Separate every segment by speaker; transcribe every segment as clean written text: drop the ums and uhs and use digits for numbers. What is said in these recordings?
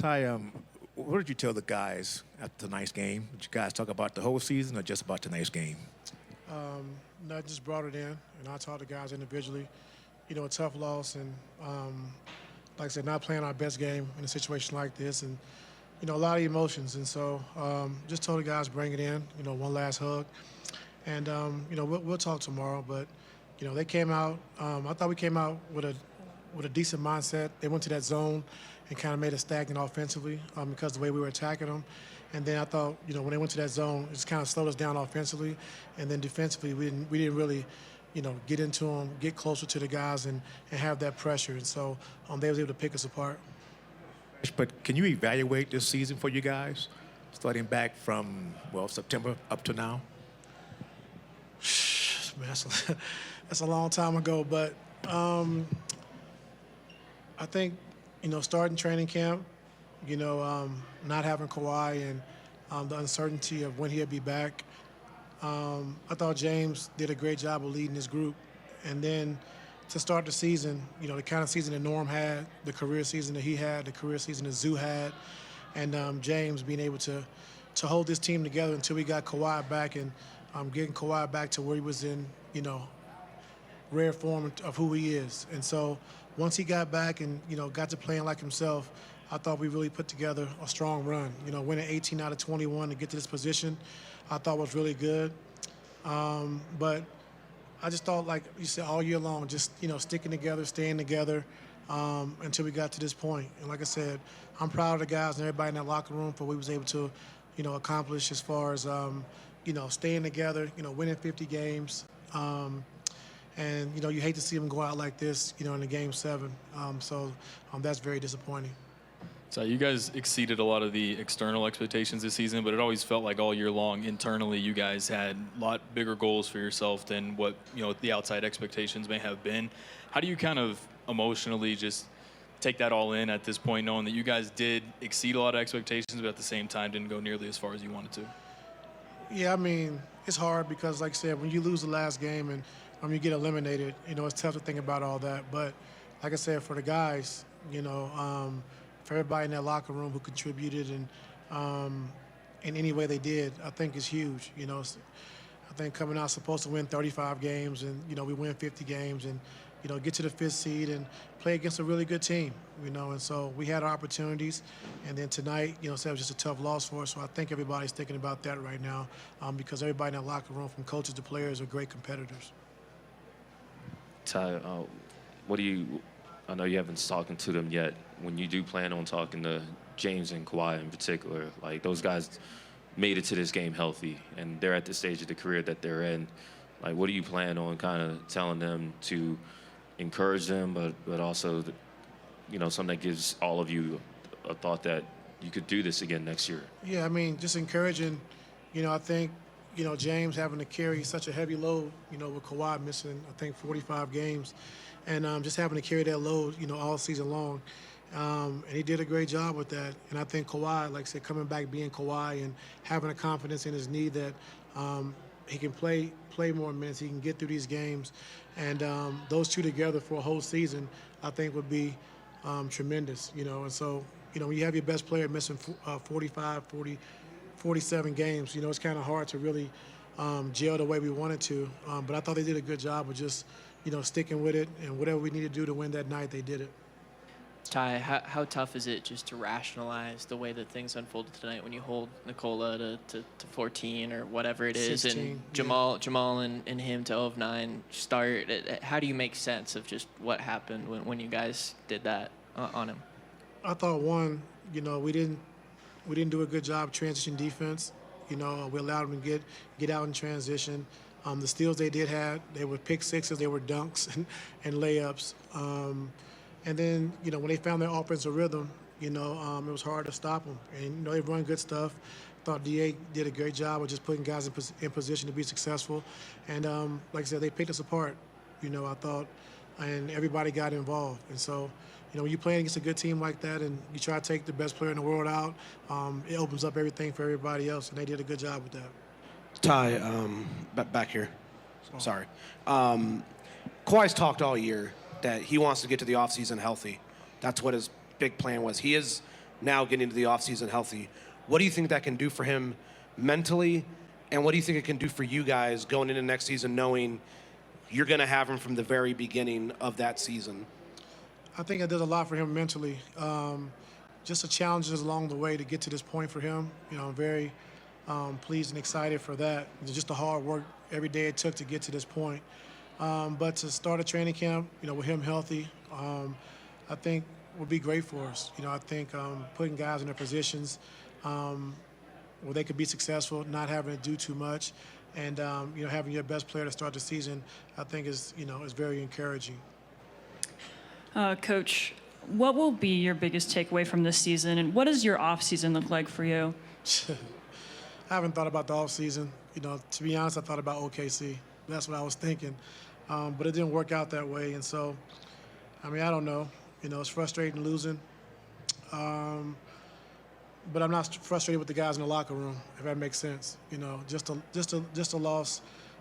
Speaker 1: Ty, what did you tell the guys after tonight's game? Did you guys talk about the whole season or just about tonight's game?
Speaker 2: No, I just brought it in, and I talked to guys individually. You know, a tough loss, and like I said, not playing our best game in a situation like this, and you know, a lot of emotions. And so, just told the guys bring it in. You know, one last hug, and you know, we'll talk tomorrow. But you know, they came out. I thought we came out with a decent mindset. They went to that zone and kind of made us stagnant offensively because of the way we were attacking them. And then I thought, you know, when they went to that zone, it just kind of slowed us down offensively. And then defensively, we didn't really, you know, get into them, get closer to the guys, and have that pressure. And so they was able to pick us apart.
Speaker 1: But can you evaluate this season for you guys, starting back from, well, September up to now?
Speaker 2: Man, that's a long time ago. But I think, you know, starting training camp, you know, not having Kawhi and the uncertainty of when he'll be back. I thought James did a great job of leading his group. And then to start the season, you know, the kind of season that Norm had, the career season that he had, the career season that Zoo had, and James being able to hold this team together until we got Kawhi back, and getting Kawhi back to where he was in, you know, rare form of who he is. And so once he got back and, you know, got to playing like himself, I thought we really put together a strong run. You know, winning 18 out of 21 to get to this position, I thought was really good. But I just thought, like you said, all year long, just, you know, sticking together, staying together until we got to this point. And like I said, I'm proud of the guys and everybody in that locker room for what we was able to, you know, accomplish as far as, you know, staying together, you know, winning 50 games. And, you know, you hate to see them go out like this, you know, in the Game 7. So that's very disappointing.
Speaker 3: So you guys exceeded a lot of the external expectations this season, but it always felt like all year long internally you guys had a lot bigger goals for yourself than what, you know, the outside expectations may have been. How do you kind of emotionally just take that all in at this point, knowing that you guys did exceed a lot of expectations, but at the same time didn't go nearly as far as you wanted to?
Speaker 2: Yeah, I mean, it's hard because, like I said, when you lose the last game and you get eliminated, you know, it's tough to think about all that. But like I said, for the guys, you know, for everybody in that locker room who contributed and in any way they did, I think is huge. You know, I think coming out supposed to win 35 games and, you know, we win 50 games and, you know, get to the 5th seed and play against a really good team, you know. And so we had our opportunities. And then tonight, you know, so it was just a tough loss for us. So I think everybody's thinking about that right now because everybody in that locker room, from coaches to players, are great competitors.
Speaker 4: Ty, what do you, I know you haven't talked to them yet. When you do plan on talking to James and Kawhi in particular, like those guys made it to this game healthy and they're at the stage of the career that they're in. Like, what do you plan on kind of telling them to encourage them, but also, you know, something that gives all of you a thought that you could do this again next year?
Speaker 2: Yeah, I mean, just encouraging, you know, I think, you know, James having to carry such a heavy load, you know, with Kawhi missing, I think, 45 games, and just having to carry that load, you know, all season long. And he did a great job with that. And I think Kawhi, like I said, coming back, being Kawhi and having a confidence in his knee that he can play more minutes, he can get through these games. And those two together for a whole season, I think would be tremendous, you know. And so, you know, when you have your best player missing 45, 40, 47 games, you know, it's kind of hard to really gel the way we wanted to. But I thought they did a good job of just, you know, sticking with it, and whatever we need to do to win that night, they did it.
Speaker 5: Ty, how tough is it just to rationalize the way that things unfolded tonight when you hold Nikola to 14 or whatever it is,
Speaker 2: 16,
Speaker 5: and
Speaker 2: yeah.
Speaker 5: Jamal and him to 0 of 9 start? How do you make sense of just what happened when you guys did that on him?
Speaker 2: I thought, one, you know, we didn't do a good job transition defense. You know, we allowed them to get out in transition. The steals they did have, they were pick sixes, they were dunks and layups. And then, you know, when they found their offensive rhythm, you know, it was hard to stop them. And, you know, they run good stuff. Thought DA did a great job of just putting guys in position to be successful. And like I said, they picked us apart, you know, I thought, and everybody got involved. And so, you know, when you're playing against a good team like that and you try to take the best player in the world out, it opens up everything for everybody else, and they did a good job with that.
Speaker 6: Ty, back here. Sorry. Kawhi's talked all year that he wants to get to the offseason healthy. That's what his big plan was. He is now getting into the offseason healthy. What do you think that can do for him mentally? And what do you think it can do for you guys going into next season, knowing you're going to have him from the very beginning of that season?
Speaker 2: I think it does a lot for him mentally. Just the challenges along the way to get to this point for him. I'm very pleased and excited for that. Just the hard work every day it took to get to this point. But to start a training camp, with him healthy, I think would be great for us. I think putting guys in their positions where they could be successful, not having to do too much, and having your best player to start the season, I think is very encouraging.
Speaker 7: Coach, what will be your biggest takeaway from this season, and what does your off season look like for you?
Speaker 2: I haven't thought about the off season. To be honest, I thought about OKC. That's what I was thinking, but it didn't work out that way. And so, I don't know. It's frustrating losing, but I'm not frustrated with the guys in the locker room, if that makes sense. Just a loss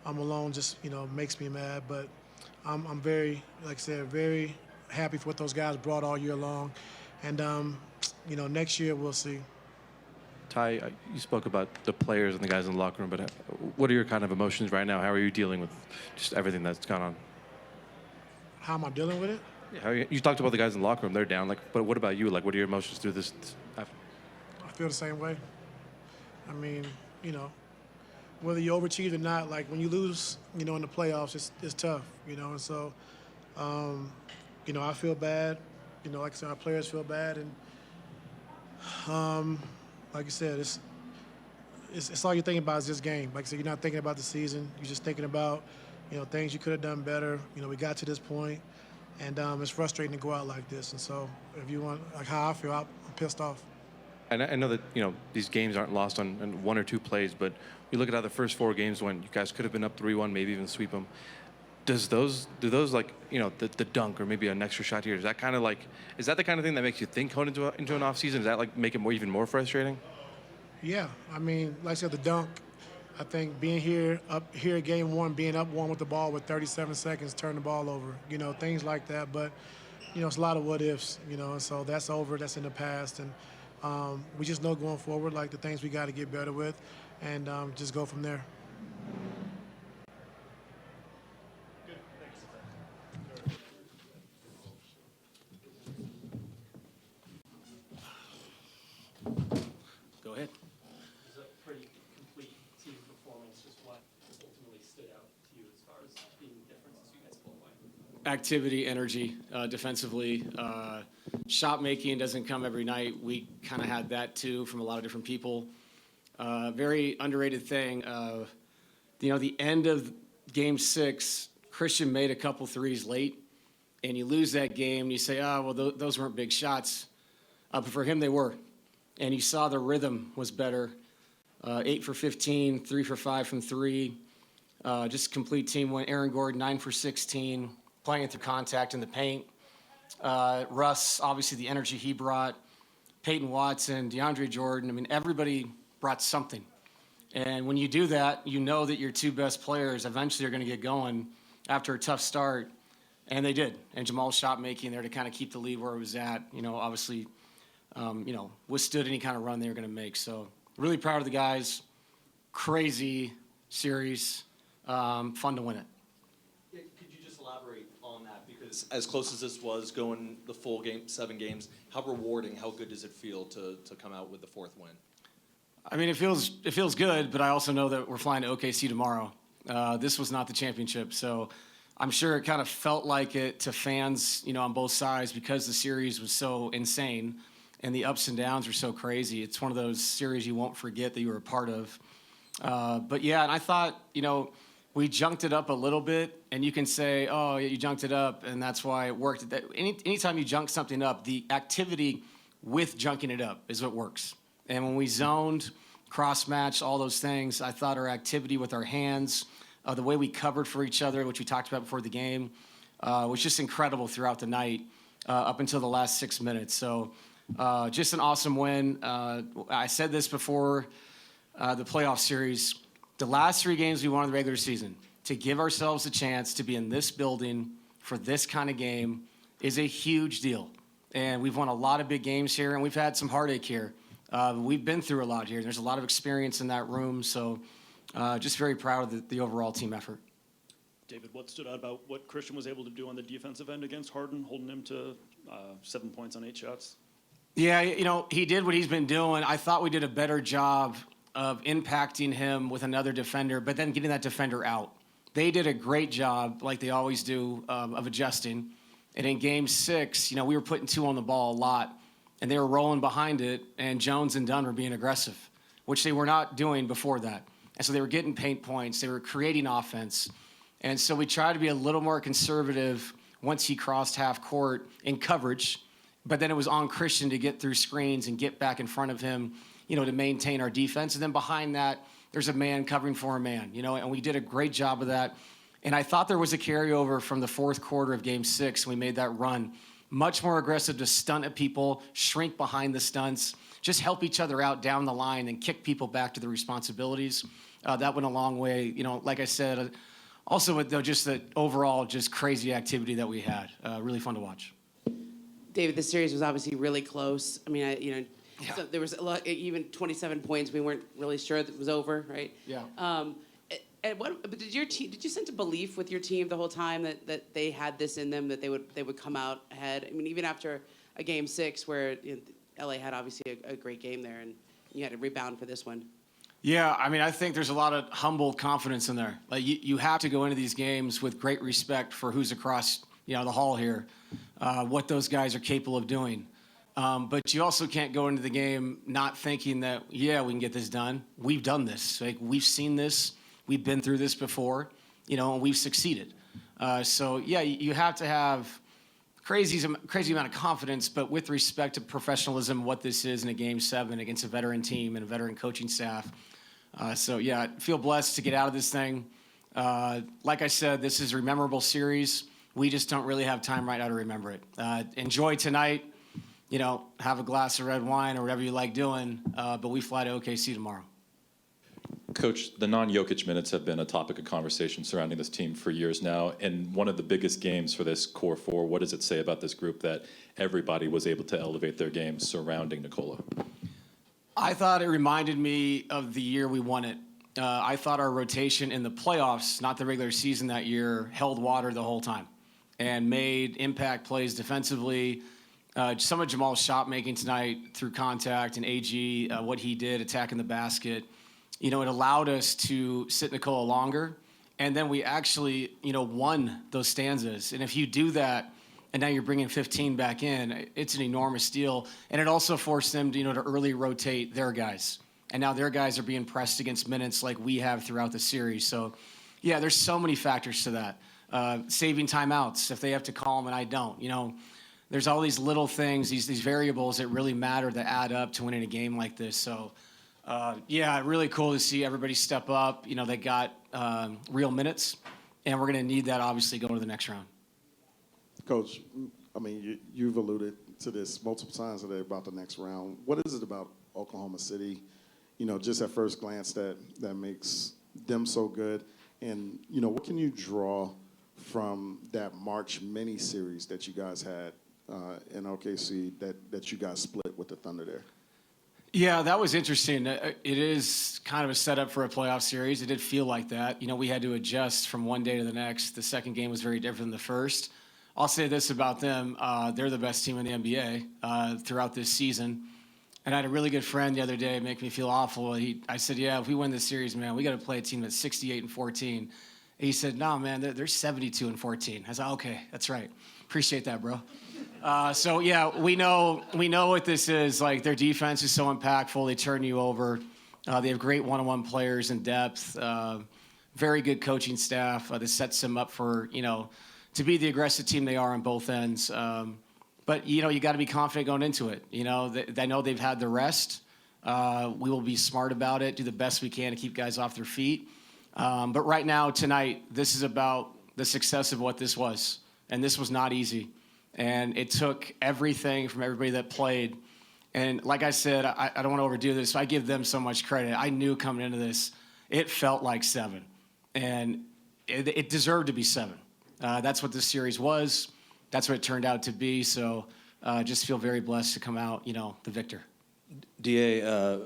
Speaker 2: alone just makes me mad. But I'm very, like I said, very happy for what those guys brought all year long, and next year we'll see.
Speaker 8: Ty, you spoke about the players and the guys in the locker room, but what are your kind of emotions right now? How are you dealing with just everything that's gone on?
Speaker 2: How am I dealing with it?
Speaker 8: Yeah, you talked about the guys in the locker room; they're down. But what about you? What are your emotions through this?
Speaker 2: I feel the same way. Whether you overachieve or not, like when you lose, in the playoffs, it's tough, and so, I feel bad. Like I said, our players feel bad, and like you said, it's all you're thinking about is this game. Like I said, you're not thinking about the season. You're just thinking about, things you could have done better. We got to this point, and it's frustrating to go out like this. And so, if you want, like how I feel, I'm pissed off.
Speaker 8: And I know that these games aren't lost on one or two plays, but you look at how the first four games when you guys could have been up 3-1, maybe even sweep them. Do those the dunk or maybe an extra shot here? Is that is that the kind of thing that makes you think going into an off season? Does that make it even more frustrating?
Speaker 2: Yeah, like I said, the dunk. I think being up here, game one, being up one with the ball with 37 seconds, turn the ball over. Things like that. But it's a lot of what ifs. And so that's over. That's in the past, and we just know going forward, like the things we got to get better with, and just go from there.
Speaker 6: Go ahead.
Speaker 9: It was a pretty complete team performance. Just what ultimately stood out to you as far as being the difference as you guys pulled away? Activity, energy, defensively. Shot making doesn't come every night. We kind of had that too from a lot of different people. Very underrated thing. The end of Game 6, Christian made a couple threes late, and you lose that game. And you say, those weren't big shots, but for him they were. And you saw the rhythm was better. 8 for 15, 3 for 5 from 3. Just complete team win. Aaron Gordon, 9 for 16, playing through contact in the paint. Russ, obviously the energy he brought. Peyton Watson, DeAndre Jordan. Everybody brought something. And when you do that, you know that your two best players eventually are going to get going after a tough start. And they did. And Jamal's shot making there to kind of keep the lead where it was at. Obviously, withstood any kind of run they were going to make. So really proud of the guys. Crazy series. Fun to win it.
Speaker 10: Yeah, could you just elaborate on that? Because as close as this was going the full game, 7 games, how rewarding, how good does it feel to come out with the 4th win?
Speaker 9: It feels good, but I also know that we're flying to OKC tomorrow. This was not the championship, so I'm sure it kind of felt like it to fans, on both sides because the series was so insane and the ups and downs were so crazy. It's one of those series you won't forget that you were a part of. But yeah, and I thought, we junked it up a little bit, and you can say, oh, yeah, you junked it up, and that's why it worked. Anytime you junk something up, the activity with junking it up is what works. And when we zoned, cross-matched, all those things, I thought our activity with our hands, the way we covered for each other, which we talked about before the game, was just incredible throughout the night up until the last 6 minutes. So just an awesome win. I said this before the playoff series. The last 3 games we won in the regular season, to give ourselves a chance to be in this building for this kind of game is a huge deal. And we've won a lot of big games here, and we've had some heartache here. We've been through a lot here. There's a lot of experience in that room, so just very proud of the overall team effort.
Speaker 11: David, what stood out about what Christian was able to do on the defensive end against Harden, holding him to 7 points on 8 shots?
Speaker 9: Yeah, he did what he's been doing. I thought we did a better job of impacting him with another defender, but then getting that defender out. They did a great job, like they always do, of adjusting. And in Game 6, we were putting 2 on the ball a lot, and they were rolling behind it, and Jones and Dunn were being aggressive, which they were not doing before that. And so they were getting paint points. They were creating offense. And so we tried to be a little more conservative once he crossed half court in coverage, but then it was on Christian to get through screens and get back in front of him, to maintain our defense. And then behind that, there's a man covering for a man, and we did a great job of that. And I thought there was a carryover from the fourth quarter of Game 6. We made that run. Much more aggressive to stunt at people, shrink behind the stunts, just help each other out down the line and kick people back to the responsibilities. That went a long way. Like I said, also with just the overall just crazy activity that we had. Really fun to watch.
Speaker 12: David, the series was obviously really close. I mean, so there was a lot, even 27 points. We weren't really sure that it was over, right?
Speaker 9: Yeah.
Speaker 12: But did you sense a belief with your team the whole time that they had this in them, that they would come out ahead? I mean, even after a Game 6 where LA had obviously a great game there, and you had to rebound for this one.
Speaker 9: Yeah, I mean, I think there's a lot of humble confidence in there. Like you have to go into these games with great respect for who's across the hall here, what those guys are capable of doing. But you also can't go into the game not thinking that, we can get this done. We've done this. Like, we've seen this. We've been through this before, and we've succeeded. You have to have crazy amount of confidence, but with respect to professionalism, what this is in a Game 7 against a veteran team and a veteran coaching staff. I feel blessed to get out of this thing. Like I said, this is a memorable series. We just don't really have time right now to remember it. Enjoy tonight. Have a glass of red wine or whatever you like doing, but we fly to OKC tomorrow.
Speaker 13: Coach, the non-Jokic minutes have been a topic of conversation surrounding this team for years now, and one of the biggest games for this core four, what does it say about this group that everybody was able to elevate their game surrounding Nikola?
Speaker 9: I thought it reminded me of the year we won it. I thought our rotation in the playoffs, not the regular season that year, held water the whole time and made impact plays defensively. Some of Jamal's shot making tonight through contact and AG, what he did attacking the basket, it allowed us to sit Nikola longer. And then we actually, won those stanzas. And if you do that, and now you're bringing 15 back in, it's an enormous deal. And it also forced them to, to early rotate their guys. And now their guys are being pressed against minutes like we have throughout the series. So, there's so many factors to that. Saving timeouts if they have to call them and I don't. There's all these little things, these variables that really matter that add up to winning a game like this. So, really cool to see everybody step up. They got real minutes, and we're going to need that, obviously, going to the next round.
Speaker 14: Coach, I mean, you've alluded to this multiple times today about the next round. What is it about Oklahoma City, just at first glance that makes them so good? And, what can you draw from that March mini-series that you guys had in OKC that you guys split with the Thunder there?
Speaker 9: Yeah, that was interesting. It is kind of a setup for a playoff series. It did feel like that. We had to adjust from one day to the next. The second game was very different than the first. I'll say this about them. They're the best team in the NBA throughout this season. And I had a really good friend the other day make me feel awful. I said, if we win this series, man, we got to play a team that's 68-14. And he said, no, man, they're 72-14. I said, okay, that's right. Appreciate that, bro. We know what this is. Like, their defense is so impactful. They turn you over. They have great one-on-one players in depth. Very good coaching staff that sets them up for, to be the aggressive team they are on both ends. But you got to be confident going into it. I know they've had the rest. We will be smart about it, do the best we can to keep guys off their feet. But right now, tonight, this is about the success of what this was. And this was not easy. And it took everything from everybody that played. And like I said, I don't want to overdo this. I give them so much credit. I knew coming into this, it felt like 7. And it deserved to be 7. That's what this series was. That's what it turned out to be. So just feel very blessed to come out, the victor.
Speaker 15: DA,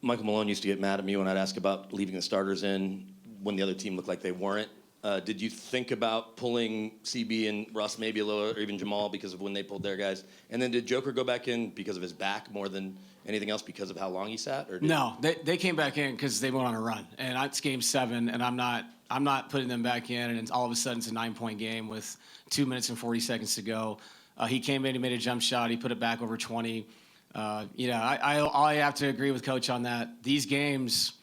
Speaker 15: Michael Malone used to get mad at me when I'd ask about leaving the starters in when the other team looked like they weren't. Did you think about pulling CB and Russ maybe a little, or even Jamal because of when they pulled their guys? And then did Joker go back in because of his back more than anything else because of how long he sat? Or
Speaker 9: No, they came back in because they went on a run, and it's Game 7, and I'm not putting them back in, and all of a sudden it's a 9-point game with 2 minutes and 40 seconds to go. He came in, he made a jump shot, he put it back over 20. I have to agree with Coach on that. These games,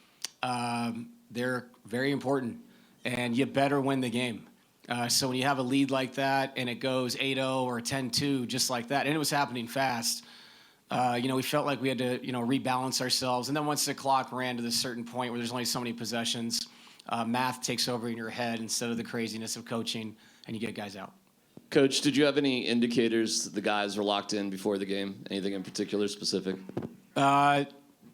Speaker 9: they're very important, and you better win the game. So when you have a lead like that and it goes 8-0 or 10-2 just like that, and it was happening fast, we felt like we had to, rebalance ourselves. And then once the clock ran to this certain point where there's only so many possessions, math takes over in your head instead of the craziness of coaching, and you get guys out.
Speaker 16: Coach, did you have any indicators that the guys were locked in before the game? Anything in particular specific?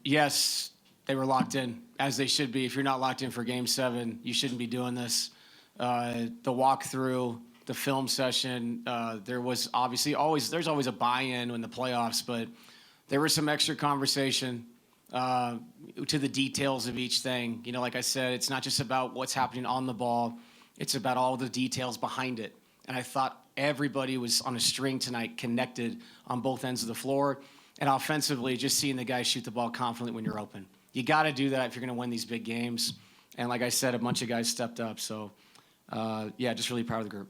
Speaker 9: Yes, they were locked in, as they should be. If you're not locked in for Game 7, you shouldn't be doing this. The walkthrough, the film session, there was obviously there's always a buy-in in the playoffs, but there was some extra conversation to the details of each thing. Like I said, it's not just about what's happening on the ball. It's about all the details behind it. And I thought everybody was on a string tonight, connected on both ends of the floor. And offensively, just seeing the guys shoot the ball confidently when you're open. You got to do that if you're going to win these big games. And like I said, a bunch of guys stepped up. So, just really proud of the group.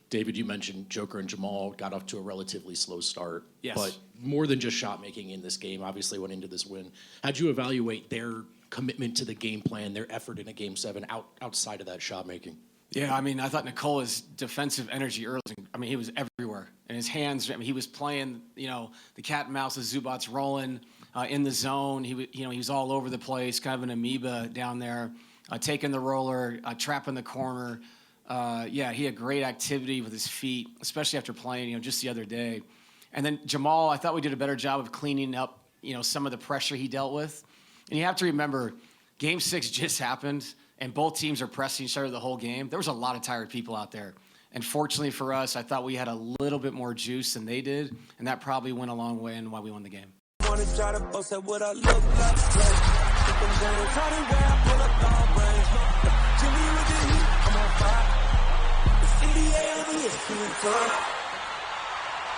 Speaker 17: David, you mentioned Joker and Jamal got off to a relatively slow start.
Speaker 9: Yes.
Speaker 17: But more than just shot making in this game, obviously went into this win. How'd you evaluate their commitment to the game plan, their effort in a Game 7 outside of that shot making?
Speaker 9: Yeah, I thought Nicola's defensive energy early, he was everywhere. And his hands, he was playing, the cat and mouse, the Zubats rolling in the zone. He was all over the place, kind of an amoeba down there, taking the roller, trapping the corner. He had great activity with his feet, especially after playing, just the other day. And then Jamal, I thought we did a better job of cleaning up, some of the pressure he dealt with. And you have to remember, Game 6 just happened, and both teams are pressing each other the whole game. There was a lot of tired people out there. And fortunately for us, I thought we had a little bit more juice than they did, and that probably went a long way in why we won the game.
Speaker 18: Wanna try to boast at what I look like. Keep them down, try to wear, I pull up long range. Jimmy with the heat, I'm on fire. It's NBA on the ESPN.